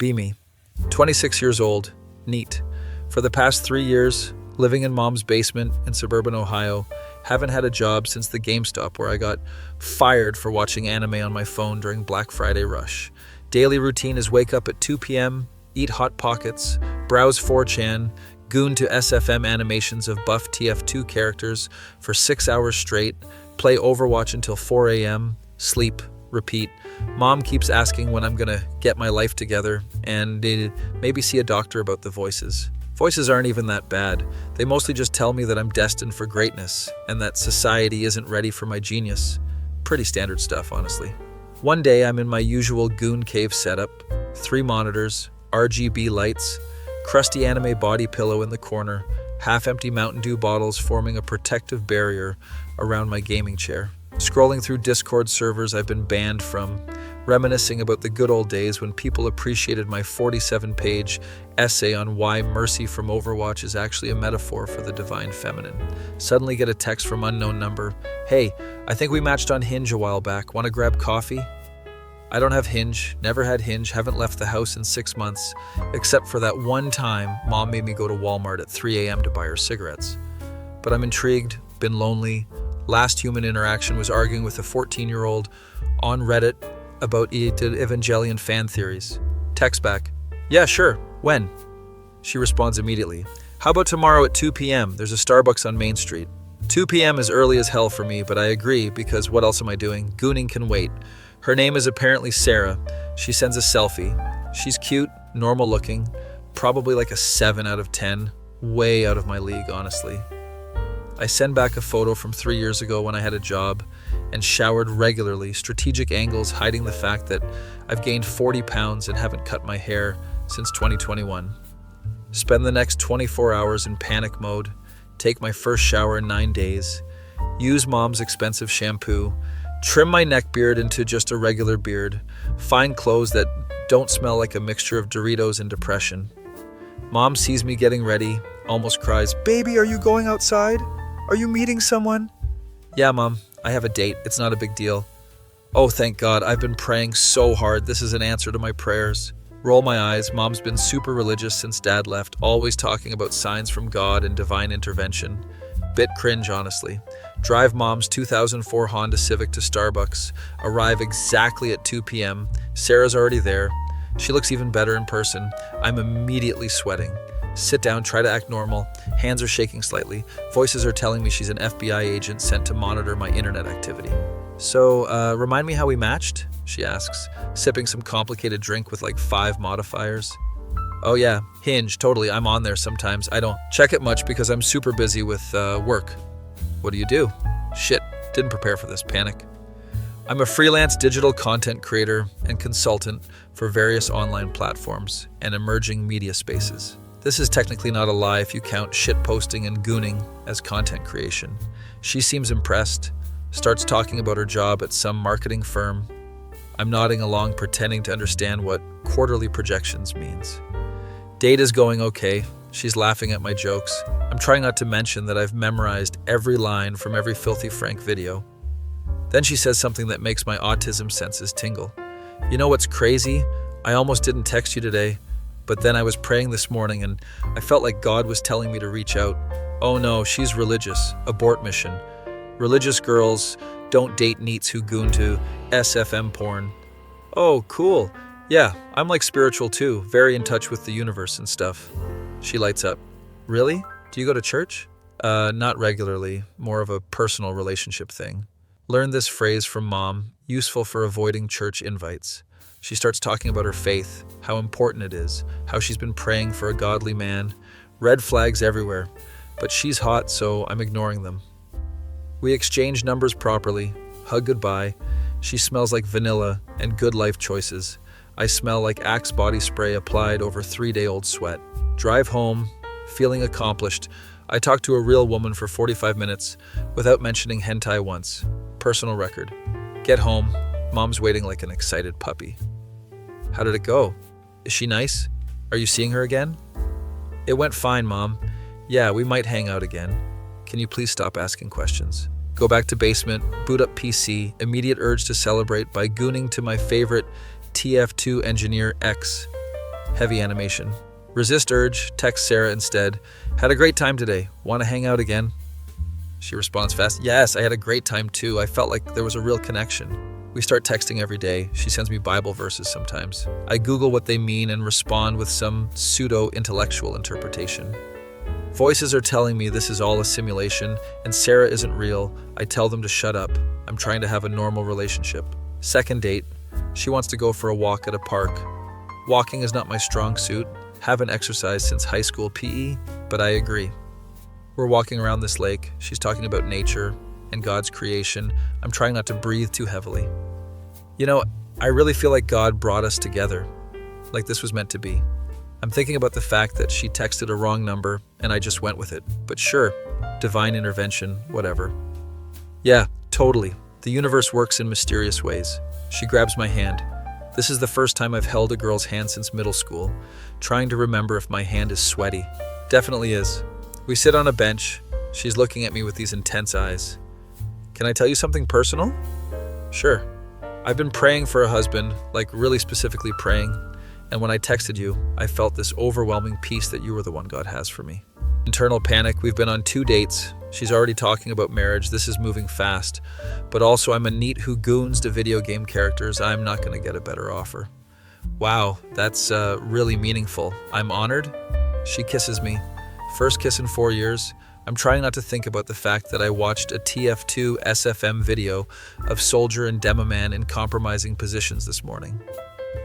Be me. 26 years old, neat. For the past 3 years, living in mom's basement in suburban Ohio, haven't had a job since the GameStop where I got fired for watching anime on my phone during Black Friday rush. Daily routine is wake up at 2 p.m., eat Hot Pockets, browse 4chan, goon to SFM animations of buff TF2 characters for 6 hours straight, play Overwatch until 4 a.m., sleep, repeat. Mom keeps asking when I'm gonna get my life together and maybe see a doctor about the voices. Voices aren't even that bad. They mostly just tell me that I'm destined for greatness and that society isn't ready for my genius. Pretty standard stuff, honestly. One day I'm in my usual goon cave setup, 3 monitors, RGB lights, crusty anime body pillow in the corner, half-empty Mountain Dew bottles forming a protective barrier around my gaming chair. Scrolling through Discord servers I've been banned from, reminiscing about the good old days when people appreciated my 47-page essay on why mercy from Overwatch is actually a metaphor for the divine feminine. Suddenly get a text from unknown number. Hey, I think we matched on Hinge a while back. Want to grab coffee? I don't have Hinge, never had Hinge, haven't left the house in 6 months, except for that one time Mom made me go to Walmart at 3 a.m. to buy her cigarettes. But I'm intrigued, been lonely. Last human interaction was arguing with a 14-year-old on Reddit about Evangelion fan theories. Text back, yeah, sure, when? She responds immediately, how about tomorrow at 2 p.m.? There's a Starbucks on Main Street. 2 p.m. is early as hell for me, but I agree because what else am I doing? Gooning can wait. Her name is apparently Sarah. She sends a selfie. She's cute, normal looking, probably like a 7 out of 10. Way out of my league, honestly. I send back a photo from 3 years ago when I had a job and showered regularly, strategic angles hiding the fact that I've gained 40 pounds and haven't cut my hair since 2021. Spend the next 24 hours in panic mode, take my first shower in 9 days, use mom's expensive shampoo, trim my neck beard into just a regular beard, find clothes that don't smell like a mixture of Doritos and depression. Mom sees me getting ready, almost cries, baby, are you going outside? Are you meeting someone? Yeah, Mom, I have a date. It's not a big deal. Oh, thank God, I've been praying so hard. This is an answer to my prayers. Roll my eyes. Mom's been super religious since Dad left, always talking about signs from God and divine intervention. Bit cringe, honestly. Drive Mom's 2004 Honda Civic to Starbucks. Arrive exactly at 2 p.m. Sarah's already there. She looks even better in person. I'm immediately sweating. Sit down, try to act normal. Hands are shaking slightly. Voices are telling me she's an FBI agent sent to monitor my internet activity. So, remind me how we matched? She asks, sipping some complicated drink with like 5 modifiers. Oh yeah, Hinge, totally. I'm on there sometimes. I don't check it much because I'm super busy with work. What do you do? Shit, didn't prepare for this. Panic. I'm a freelance digital content creator and consultant for various online platforms and emerging media spaces. This is technically not a lie if you count shitposting and gooning as content creation. She seems impressed, starts talking about her job at some marketing firm. I'm nodding along, pretending to understand what quarterly projections means. Date is going okay. She's laughing at my jokes. I'm trying not to mention that I've memorized every line from every Filthy Frank video. Then she says something that makes my autism senses tingle. You know what's crazy? I almost didn't text you today, but then I was praying this morning and I felt like God was telling me to reach out. Oh no, she's religious. Abort mission. Religious girls don't date neets who goon to SFM porn. Oh, cool. Yeah, I'm like spiritual too, very in touch with the universe and stuff. She lights up. Really? Do you go to church? Not regularly, more of a personal relationship thing. Learned this phrase from Mom, useful for avoiding church invites. She starts talking about her faith, how important it is, how she's been praying for a godly man. Red flags everywhere, but she's hot, so I'm ignoring them. We exchange numbers properly, hug goodbye. She smells like vanilla and good life choices. I smell like Axe body spray applied over 3-day-old sweat. Drive home, feeling accomplished. I talk to a real woman for 45 minutes without mentioning hentai once. Personal record. Get home. Mom's waiting like an excited puppy. How did it go? Is she nice? Are you seeing her again? It went fine, Mom. Yeah, we might hang out again. Can you please stop asking questions? Go back to basement, boot up PC, immediate urge to celebrate by gooning to my favorite TF2 engineer X. Heavy animation. Resist urge, text Sarah instead. Had a great time today. Want to hang out again? She responds fast. Yes, I had a great time too. I felt like there was a real connection. We start texting every day. She sends me Bible verses sometimes. I Google what they mean and respond with some pseudo-intellectual interpretation. Voices are telling me this is all a simulation and Sarah isn't real. I tell them to shut up. I'm trying to have a normal relationship. Second date. She wants to go for a walk at a park. Walking is not my strong suit. Haven't exercised since high school PE, but I agree. We're walking around this lake. She's talking about nature and God's creation. I'm trying not to breathe too heavily. You know, I really feel like God brought us together, like this was meant to be. I'm thinking about the fact that she texted a wrong number and I just went with it. But sure, divine intervention, whatever. Yeah, totally. The universe works in mysterious ways. She grabs my hand. This is the first time I've held a girl's hand since middle school, trying to remember if my hand is sweaty. Definitely is. We sit on a bench. She's looking at me with these intense eyes. Can I tell you something personal? Sure. I've been praying for a husband, like really specifically praying, and when I texted you, I felt this overwhelming peace that you were the one God has for me. Internal panic. We've been on 2 dates. She's already talking about marriage. This is moving fast. But also I'm a neet who goons to video game characters. I'm not going to get a better offer. Wow, that's really meaningful. I'm honored. She kisses me. First kiss in 4 years. I'm trying not to think about the fact that I watched a TF2 SFM video of Soldier and Demoman in compromising positions this morning.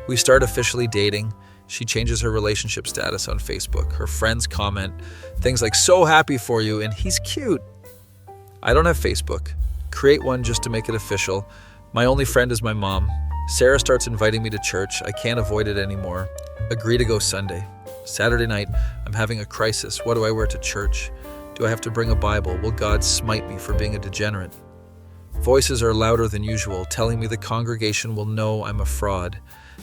We start officially dating. She changes her relationship status on Facebook. Her friends comment things like, "So happy for you," and "He's cute." I don't have Facebook. Create one just to make it official. My only friend is my mom. Sarah starts inviting me to church. I can't avoid it anymore. Agree to go Sunday. Saturday night, I'm having a crisis. What do I wear to church? Do I have to bring a Bible? Will God smite me for being a degenerate? Voices are louder than usual, telling me the congregation will know I'm a fraud,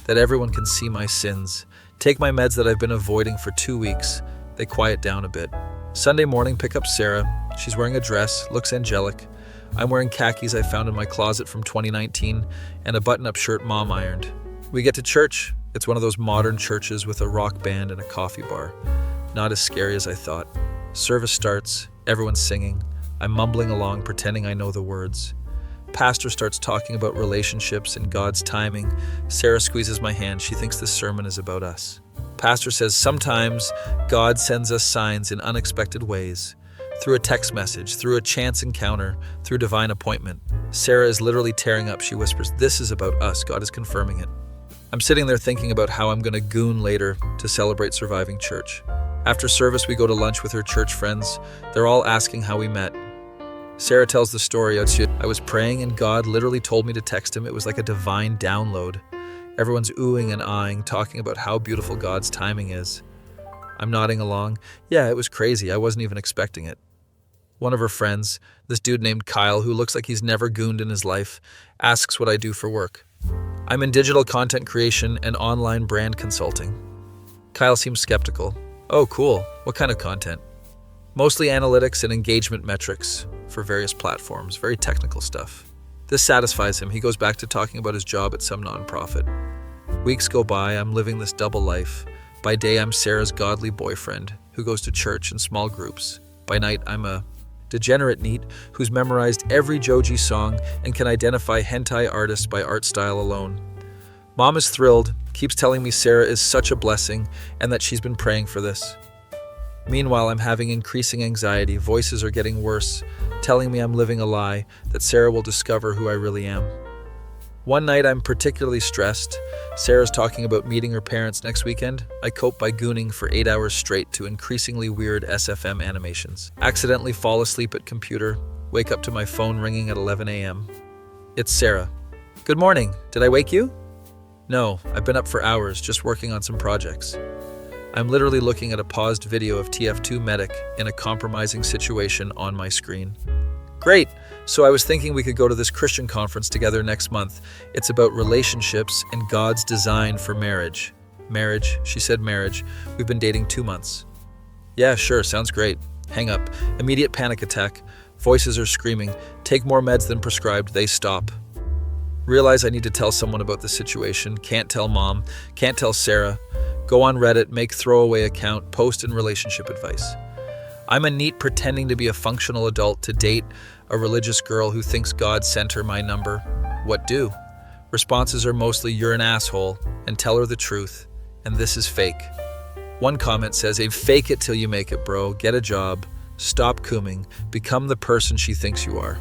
that everyone can see my sins. Take my meds that I've been avoiding for 2 weeks. They quiet down a bit. Sunday morning, pick up Sarah. She's wearing a dress, looks angelic. I'm wearing khakis I found in my closet from 2019 and a button-up shirt mom ironed. We get to church. It's one of those modern churches with a rock band and a coffee bar. Not as scary as I thought. Service starts. Everyone's singing. I'm mumbling along, pretending I know the words. Pastor starts talking about relationships and God's timing. Sarah squeezes my hand. She thinks this sermon is about us. Pastor says sometimes God sends us signs in unexpected ways. Through a text message, through a chance encounter, through divine appointment. Sarah is literally tearing up. She whispers, "This is about us. God is confirming it." I'm sitting there thinking about how I'm going to goon later to celebrate surviving church. After service, we go to lunch with her church friends. They're all asking how we met. Sarah tells the story. I was praying and God literally told me to text him. It was like a divine download. Everyone's oohing and ahhing, talking about how beautiful God's timing is. I'm nodding along. Yeah, it was crazy. I wasn't even expecting it. One of her friends, this dude named Kyle, who looks like he's never gooned in his life, asks what I do for work. I'm in digital content creation and online brand consulting. Kyle seems skeptical. Oh, cool. What kind of content? Mostly analytics and engagement metrics for various platforms, very technical stuff. This satisfies him. He goes back to talking about his job at some nonprofit. Weeks go by. I'm living this double life. By day, I'm Sarah's godly boyfriend who goes to church in small groups. By night, I'm a degenerate neet who's memorized every Joji song and can identify hentai artists by art style alone. Mom is thrilled, keeps telling me Sarah is such a blessing and that she's been praying for this. Meanwhile, I'm having increasing anxiety. Voices are getting worse, telling me I'm living a lie, that Sarah will discover who I really am. One night, I'm particularly stressed. Sarah's talking about meeting her parents next weekend. I cope by gooning for 8 hours straight to increasingly weird SFM animations. Accidentally fall asleep at computer, wake up to my phone ringing at 11 a.m. It's Sarah. Good morning. Did I wake you? No, I've been up for hours just working on some projects. I'm literally looking at a paused video of TF2 Medic in a compromising situation on my screen. Great! So I was thinking we could go to this Christian conference together next month. It's about relationships and God's design for marriage. Marriage? She said marriage. We've been dating 2 months. Yeah, sure, sounds great. Hang up. Immediate panic attack. Voices are screaming. Take more meds than prescribed. They stop. Realize I need to tell someone about the situation. Can't tell mom. Can't tell Sarah. Go on Reddit, make throwaway account, post in relationship advice. I'm a neat pretending to be a functional adult to date a religious girl who thinks God sent her my number. What do? Responses are mostly you're an asshole and tell her the truth, and this is fake. One comment says, hey, fake it till you make it, bro. Get a job. Stop cooming. Become the person she thinks you are.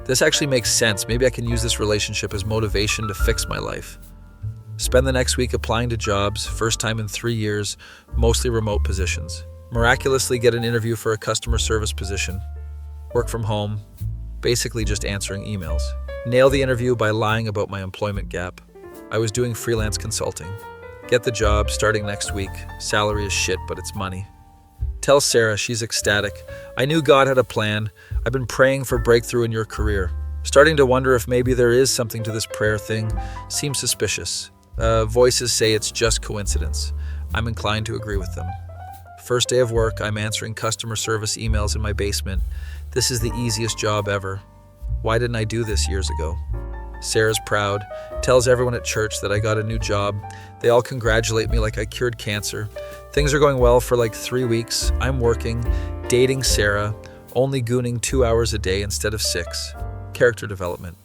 This actually makes sense. Maybe I can use this relationship as motivation to fix my life. Spend the next week applying to jobs, first time in 3 years, mostly remote positions. Miraculously get an interview for a customer service position. Work from home, basically just answering emails. Nail the interview by lying about my employment gap. I was doing freelance consulting. Get the job starting next week. Salary is shit, but it's money. Tell Sarah she's ecstatic. I knew God had a plan. I've been praying for breakthrough in your career. Starting to wonder if maybe there is something to this prayer thing. Seems suspicious. Voices say it's just coincidence. I'm inclined to agree with them. First day of work, I'm answering customer service emails in my basement. This is the easiest job ever. Why didn't I do this years ago? Sarah's proud, tells everyone at church that I got a new job. They all congratulate me like I cured cancer. Things are going well for like 3 weeks. I'm working, dating Sarah, only gooning 2 hours a day instead of 6. Character development.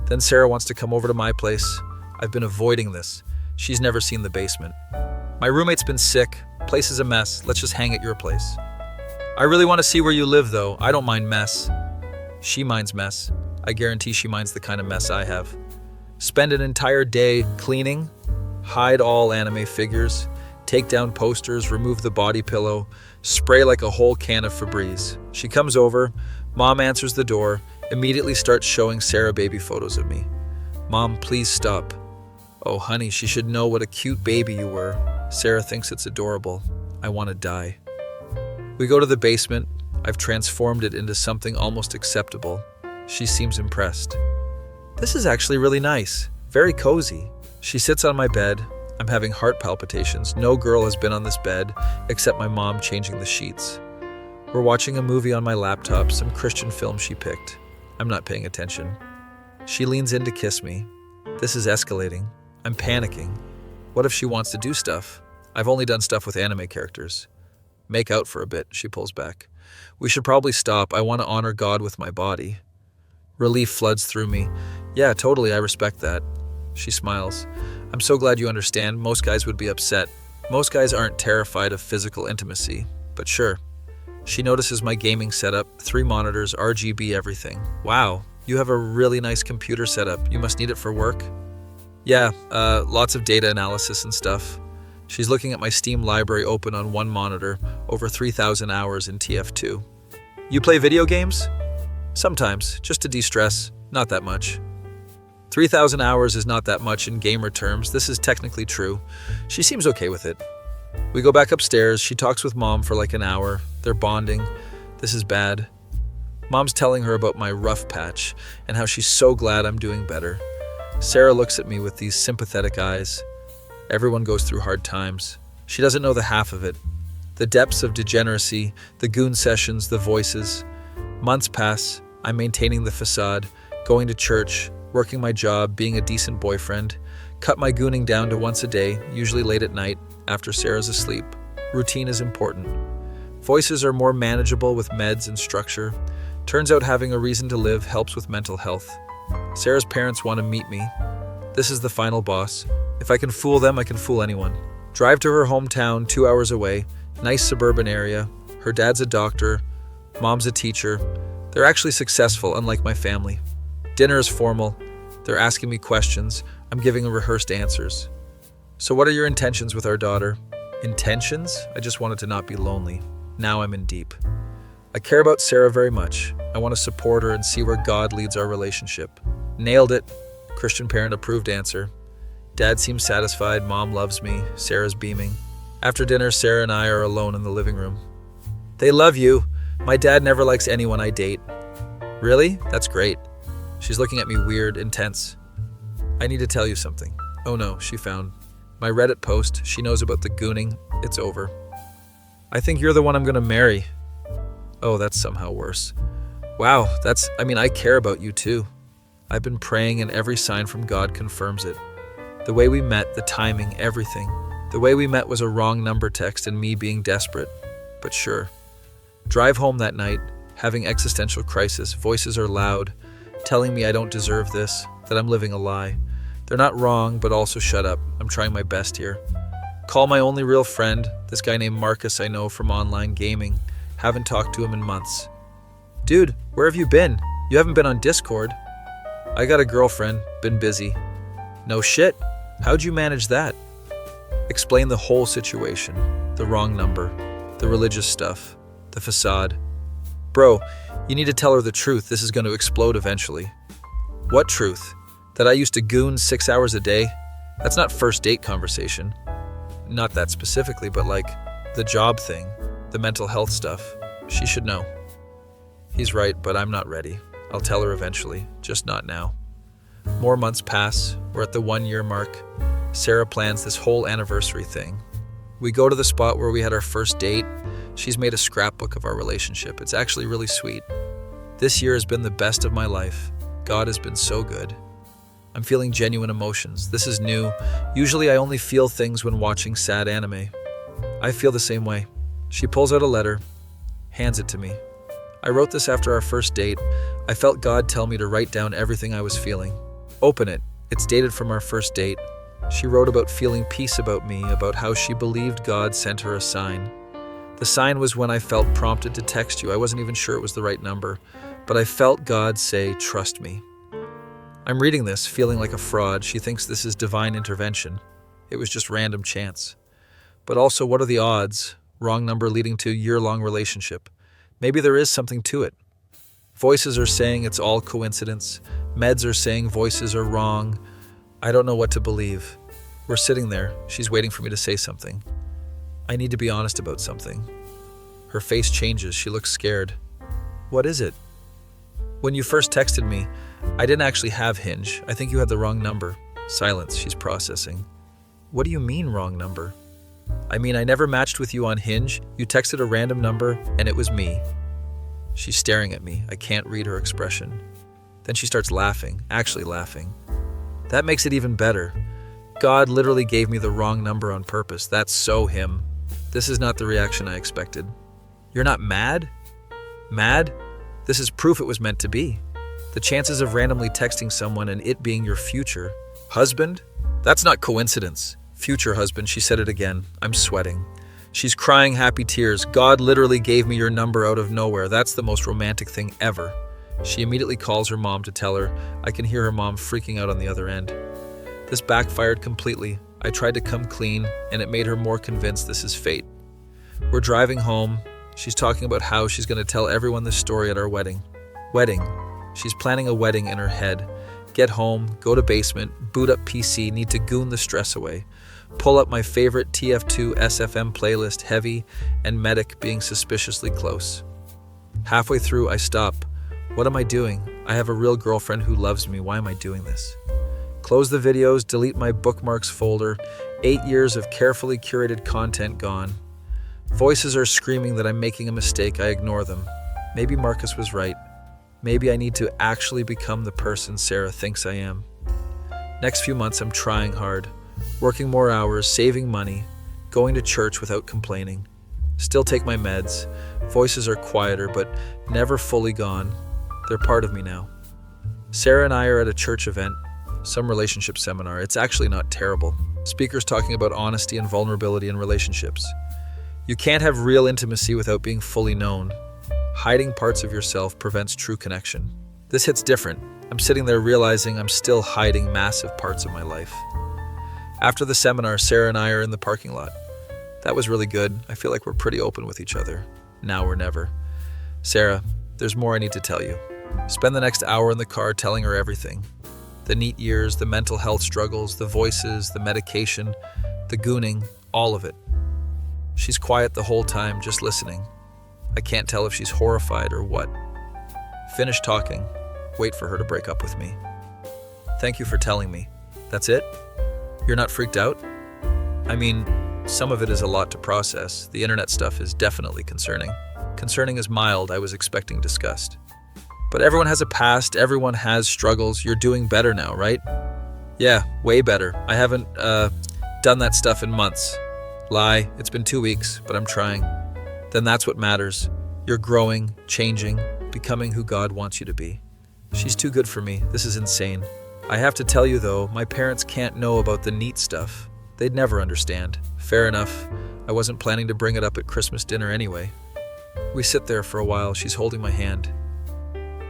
Then Sarah wants to come over to my place. I've been avoiding this. She's never seen the basement. My roommate's been sick. Place is a mess. Let's just hang at your place. I really want to see where you live, though. I don't mind mess. She minds mess. I guarantee she minds the kind of mess I have. Spend an entire day cleaning, hide all anime figures, take down posters, remove the body pillow, spray like a whole can of Febreze. She comes over. Mom answers the door, immediately starts showing Sarah baby photos of me. Mom, please stop. Oh, honey, she should know what a cute baby you were. Sarah thinks it's adorable. I want to die. We go to the basement. I've transformed it into something almost acceptable. She seems impressed. This is actually really nice. Very cozy. She sits on my bed. I'm having heart palpitations. No girl has been on this bed except my mom changing the sheets. We're watching a movie on my laptop, some Christian film she picked. I'm not paying attention. She leans in to kiss me. This is escalating. I'm panicking. What if she wants to do stuff? I've only done stuff with anime characters. Make out for a bit, she pulls back. We should probably stop. I want to honor God with my body. Relief floods through me. Yeah, totally, I respect that. She smiles. I'm so glad you understand. Most guys would be upset. Most guys aren't terrified of physical intimacy, but sure. She notices my gaming setup, 3 monitors, RGB, everything. Wow, you have a really nice computer setup. You must need it for work? Yeah, lots of data analysis and stuff. She's looking at my Steam library open on 1 monitor, over 3,000 hours in TF2. You play video games? Sometimes, just to de-stress, not that much. 3,000 hours is not that much in gamer terms. This is technically true. She seems okay with it. We go back upstairs. She talks with Mom for like an hour. They're bonding. This is bad. Mom's telling her about my rough patch and how she's so glad I'm doing better. Sarah looks at me with these sympathetic eyes. Everyone goes through hard times. She doesn't know the half of it. The depths of degeneracy, the goon sessions, the voices. Months pass. I'm maintaining the facade, going to church, working my job, being a decent boyfriend. Cut my gooning down to once a day, usually late at night, after Sarah's asleep. Routine is important. Voices are more manageable with meds and structure. Turns out having a reason to live helps with mental health. Sarah's parents want to meet me. This is the final boss. If I can fool them, I can fool anyone. Drive to her hometown, 2 hours away. Nice suburban area. Her dad's a doctor. Mom's a teacher. They're actually successful, unlike my family. Dinner is formal. They're asking me questions. I'm giving rehearsed answers. So what are your intentions with our daughter? Intentions? I just wanted to not be lonely. Now I'm in deep. I care about Sarah very much. I want to support her and see where God leads our relationship. Nailed it. Christian parent approved answer. Dad seems satisfied. Mom loves me. Sarah's beaming. After dinner, Sarah and I are alone in the living room. They love you. My dad never likes anyone I date. Really? That's great. She's looking at me weird, intense. I need to tell you something. Oh no, she found my Reddit post. She knows about the gooning. It's over. I think you're the one I'm gonna marry. Oh, that's somehow worse. Wow, I care about you too. I've been praying and every sign from God confirms it. The way we met, the timing, everything. The way we met was a wrong number text and me being desperate, but sure. Drive home that night, having existential crisis. Voices are loud, telling me I don't deserve this, that I'm living a lie. They're not wrong, but also shut up. I'm trying my best here. Call my only real friend, this guy named Marcus I know from online gaming. Haven't talked to him in months. Dude, where have you been? You haven't been on Discord. I got a girlfriend, been busy. No shit. How'd you manage that? Explain the whole situation. The wrong number, the religious stuff, the facade. Bro, you need to tell her the truth. This is going to explode eventually. What truth? That I used to goon 6 hours a day? That's not first date conversation. Not that specifically, but like the job thing, the mental health stuff. She should know. He's right, but I'm not ready. I'll tell her eventually, just not now. More months pass. We're at the 1-year mark. Sarah plans this whole anniversary thing. We go to the spot where we had our first date. She's made a scrapbook of our relationship. It's actually really sweet. This year has been the best of my life. God has been so good. I'm feeling genuine emotions. This is new. Usually I only feel things when watching sad anime. I feel the same way. She pulls out a letter, hands it to me. I wrote this after our first date. I felt God tell me to write down everything I was feeling. Open it. It's dated from our first date. She wrote about feeling peace about me, about how she believed God sent her a sign. The sign was when I felt prompted to text you. I wasn't even sure it was the right number, but I felt God say, trust me. I'm reading this, feeling like a fraud. She thinks this is divine intervention. It was just random chance. But also, what are the odds? Wrong number leading to year-long relationship. Maybe there is something to it. Voices are saying it's all coincidence. Meds are saying voices are wrong. I don't know what to believe. We're sitting there. She's waiting for me to say something. I need to be honest about something. Her face changes. She looks scared. What is it? When you first texted me, I didn't actually have Hinge. I think you had the wrong number. Silence. She's processing. What do you mean, wrong number? I mean, I never matched with you on Hinge. You texted a random number, and it was me. She's staring at me. I can't read her expression. Then she starts laughing, actually laughing. That makes it even better. God literally gave me the wrong number on purpose. That's so him. This is not the reaction I expected. You're not mad? Mad? This is proof it was meant to be. The chances of randomly texting someone and it being your future husband? That's not coincidence. Future husband, she said it again. I'm sweating. She's crying happy tears. God literally gave me your number out of nowhere. That's the most romantic thing ever. She immediately calls her mom to tell her. I can hear her mom freaking out on the other end. This backfired completely. I tried to come clean, and it made her more convinced this is fate. We're driving home. She's talking about how she's going to tell everyone this story at our wedding. Wedding. She's planning a wedding in her head. Get home, go to basement, boot up PC, need to goon the stress away. Pull up my favorite TF2 SFM playlist, Heavy and Medic being suspiciously close. Halfway through, I stop. What am I doing? I have a real girlfriend who loves me. Why am I doing this? Close the videos, delete my bookmarks folder. 8 years of carefully curated content gone. Voices are screaming that I'm making a mistake. I ignore them. Maybe Marcus was right. Maybe I need to actually become the person Sarah thinks I am. Next few months, I'm trying hard. Working more hours, saving money, going to church without complaining. Still take my meds. Voices are quieter, but never fully gone. They're part of me now. Sarah and I are at a church event, some relationship seminar. It's actually not terrible. Speakers talking about honesty and vulnerability in relationships. You can't have real intimacy without being fully known. Hiding parts of yourself prevents true connection. This hits different. I'm sitting there realizing I'm still hiding massive parts of my life. After the seminar, Sarah and I are in the parking lot. That was really good. I feel like we're pretty open with each other. Now or never. Sarah, there's more I need to tell you. Spend the next hour in the car telling her everything. The neat years, the mental health struggles, the voices, the medication, the gooning, all of it. She's quiet the whole time, just listening. I can't tell if she's horrified or what. Finish talking. Wait for her to break up with me. Thank you for telling me. That's it? You're not freaked out? I mean, some of it is a lot to process. The internet stuff is definitely concerning. Concerning is mild. I was expecting disgust. But everyone has a past. Everyone has struggles. You're doing better now, right? Yeah, way better. I haven't done that stuff in months. Lie, it's been 2 weeks, but I'm trying. Then that's what matters. You're growing, changing, becoming who God wants you to be. She's too good for me. This is insane. I have to tell you though, my parents can't know about the neat stuff. They'd never understand. Fair enough. I wasn't planning to bring it up at Christmas dinner anyway. We sit there for a while. She's holding my hand.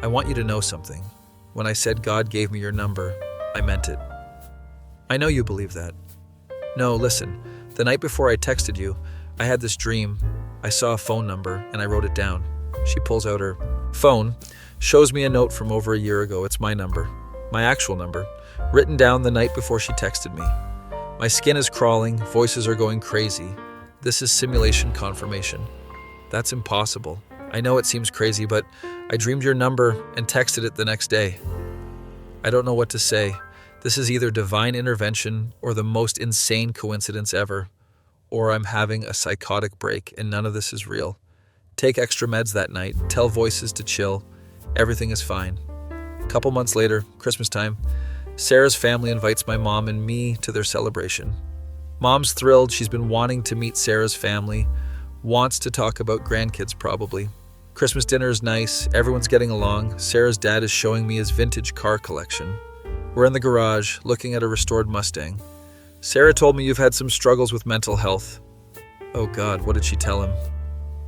I want you to know something. When I said God gave me your number, I meant it. I know you believe that. No, listen. The night before I texted you, I had this dream. I saw a phone number and I wrote it down. She pulls out her phone, shows me a note from over a year ago. It's my number, my actual number, written down the night before she texted me. My skin is crawling, voices are going crazy. This is simulation confirmation. That's impossible. I know it seems crazy, but I dreamed your number and texted it the next day. I don't know what to say. This is either divine intervention or the most insane coincidence ever, or I'm having a psychotic break and none of this is real. Take extra meds that night, tell voices to chill. Everything is fine. A couple months later, Christmas time, Sarah's family invites my mom and me to their celebration. Mom's thrilled. She's been wanting to meet Sarah's family, wants to talk about grandkids probably. Christmas dinner is nice. Everyone's getting along. Sarah's dad is showing me his vintage car collection. We're in the garage, looking at a restored Mustang. Sarah told me you've had some struggles with mental health. Oh God, what did she tell him?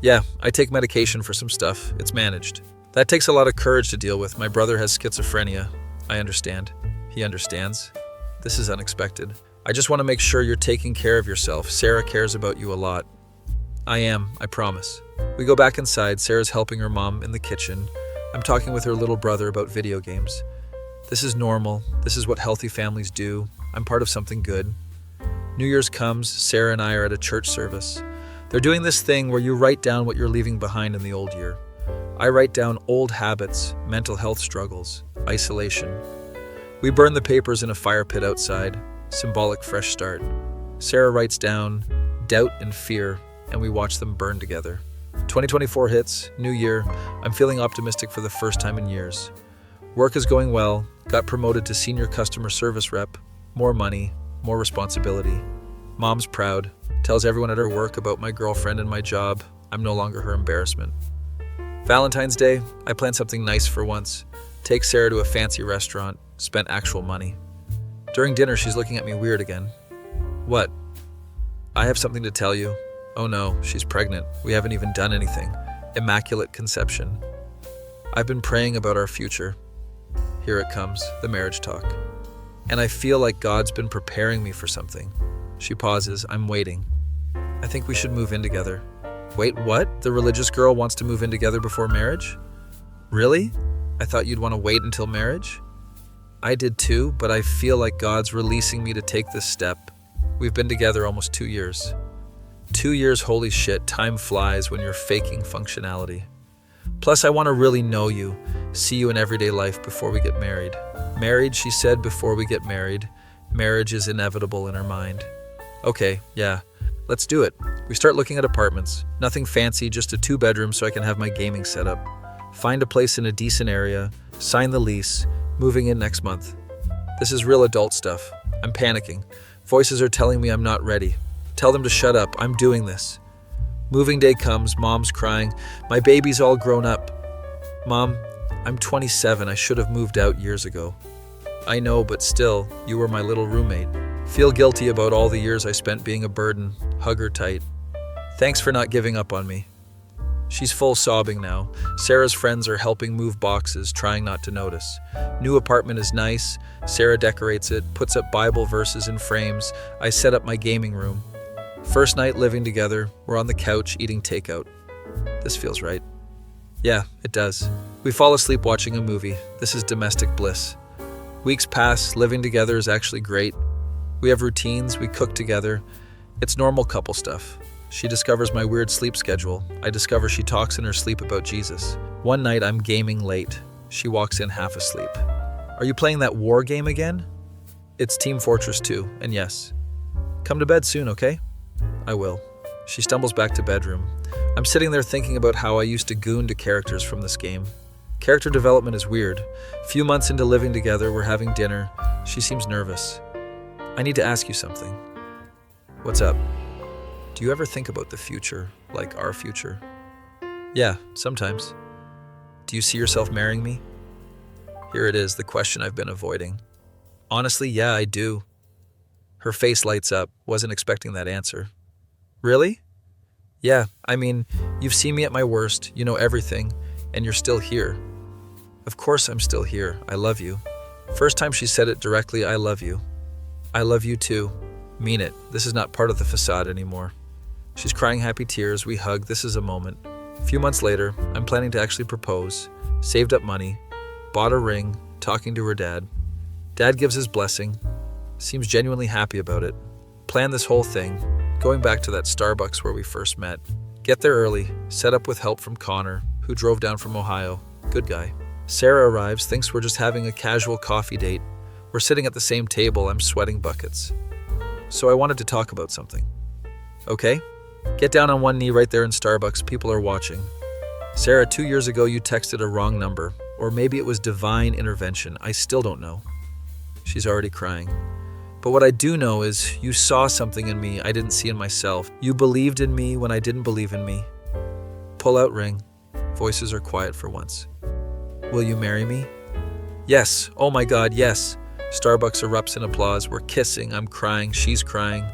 Yeah, I take medication for some stuff. It's managed. That takes a lot of courage to deal with. My brother has schizophrenia. I understand. He understands. This is unexpected. I just want to make sure you're taking care of yourself. Sarah cares about you a lot. I am, I promise. We go back inside. Sarah's helping her mom in the kitchen. I'm talking with her little brother about video games. This is normal. This is what healthy families do. I'm part of something good. New Year's comes. Sarah and I are at a church service. They're doing this thing where you write down what you're leaving behind in the old year. I write down old habits, mental health struggles, isolation. We burn the papers in a fire pit outside. Symbolic fresh start. Sarah writes down doubt and fear, and we watch them burn together. 2024 hits, new year. I'm feeling optimistic for the first time in years. Work is going well, got promoted to senior customer service rep, more money, more responsibility. Mom's proud, tells everyone at her work about my girlfriend and my job. I'm no longer her embarrassment. Valentine's Day, I plan something nice for once. Take Sarah to a fancy restaurant, spent actual money. During dinner, she's looking at me weird again. What? I have something to tell you. Oh no, she's pregnant. We haven't even done anything. Immaculate conception. I've been praying about our future. Here it comes, the marriage talk. And I feel like God's been preparing me for something. She pauses. I'm waiting. I think we should move in together. Wait, what? The religious girl wants to move in together before marriage? Really? I thought you'd want to wait until marriage? I did too, but I feel like God's releasing me to take this step. We've been together almost 2 years. 2 years, holy shit, time flies when you're faking functionality. Plus, I want to really know you, see you in everyday life before we get married. Married, she said, before we get married. Marriage is inevitable in her mind. Okay, yeah, let's do it. We start looking at apartments. Nothing fancy, just a 2-bedroom so I can have my gaming set up. Find a place in a decent area, sign the lease, moving in next month. This is real adult stuff. I'm panicking. Voices are telling me I'm not ready. Tell them to shut up. I'm doing this. Moving day comes. Mom's crying. My baby's all grown up. Mom, I'm 27. I should have moved out years ago. I know, but still, you were my little roommate. Feel guilty about all the years I spent being a burden. Hug her tight. Thanks for not giving up on me. She's full sobbing now. Sarah's friends are helping move boxes, trying not to notice. New apartment is nice. Sarah decorates it, puts up Bible verses in frames. I set up my gaming room. First night living together, we're on the couch eating takeout. This feels right. Yeah, it does. We fall asleep watching a movie. This is domestic bliss. Weeks pass, living together is actually great. We have routines, we cook together. It's normal couple stuff. She discovers my weird sleep schedule. I discover she talks in her sleep about Jesus. One night I'm gaming late. She walks in half asleep. Are you playing that war game again? It's Team Fortress 2, and yes. Come to bed soon, okay? I will. She stumbles back to bedroom. I'm sitting there thinking about how I used to goon to characters from this game. Character development is weird. Few months into living together, we're having dinner. She seems nervous. I need to ask you something. What's up? Do you ever think about the future, like our future? Yeah, sometimes. Do you see yourself marrying me? Here it is, the question I've been avoiding. Honestly, yeah, I do. Her face lights up. Wasn't expecting that answer. Really? Yeah, I mean, you've seen me at my worst, you know everything, and you're still here. Of course I'm still here. I love you. First time she said it directly, I love you. I love you too. Mean it. This is not part of the facade anymore. She's crying happy tears. We hug. This is a moment. A few months later, I'm planning to actually propose. Saved up money. Bought a ring. Talking to her dad. Dad gives his blessing. Seems genuinely happy about it. Planned this whole thing. Going back to that Starbucks where we first met. Get there early. Set up with help from Connor, who drove down from Ohio. Good guy. Sarah arrives, thinks we're just having a casual coffee date. We're sitting at the same table. I'm sweating buckets. So I wanted to talk about something. Okay? Get down on one knee right there in Starbucks. People are watching. Sarah, 2 years ago you texted a wrong number. Or maybe it was divine intervention. I still don't know. She's already crying. But what I do know is you saw something in me I didn't see in myself. You believed in me when I didn't believe in me. Pull out ring. Voices are quiet for once. Will you marry me? Yes. Oh my God, yes. Starbucks erupts in applause. We're kissing. I'm crying. She's crying.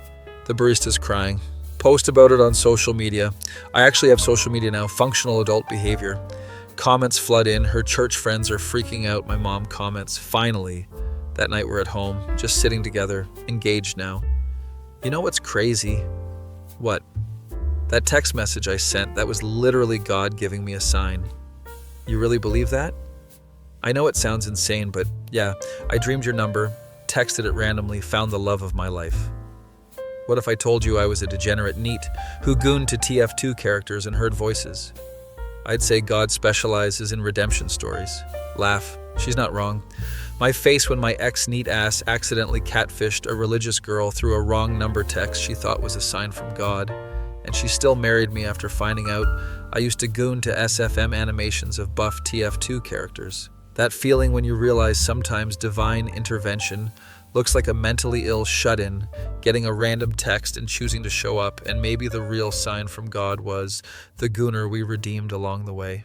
The barista's crying. Post about it on social media. I actually have social media now. Functional adult behavior. Comments flood in. Her church friends are freaking out. My mom comments. Finally, that night we're at home, just sitting together, engaged now. You know what's crazy? What? That text message I sent, that was literally God giving me a sign. You really believe that? I know it sounds insane, but yeah, I dreamed your number, texted it randomly, found the love of my life. What if I told you I was a degenerate neet who gooned to TF2 characters and heard voices? I'd say God specializes in redemption stories. Laugh. She's not wrong. My face when my ex-neat ass accidentally catfished a religious girl through a wrong number text she thought was a sign from God, and she still married me after finding out I used to goon to SFM animations of buff TF2 characters. That feeling when you realize sometimes divine intervention looks like a mentally ill shut-in, getting a random text and choosing to show up, and maybe the real sign from God was the gooner we redeemed along the way.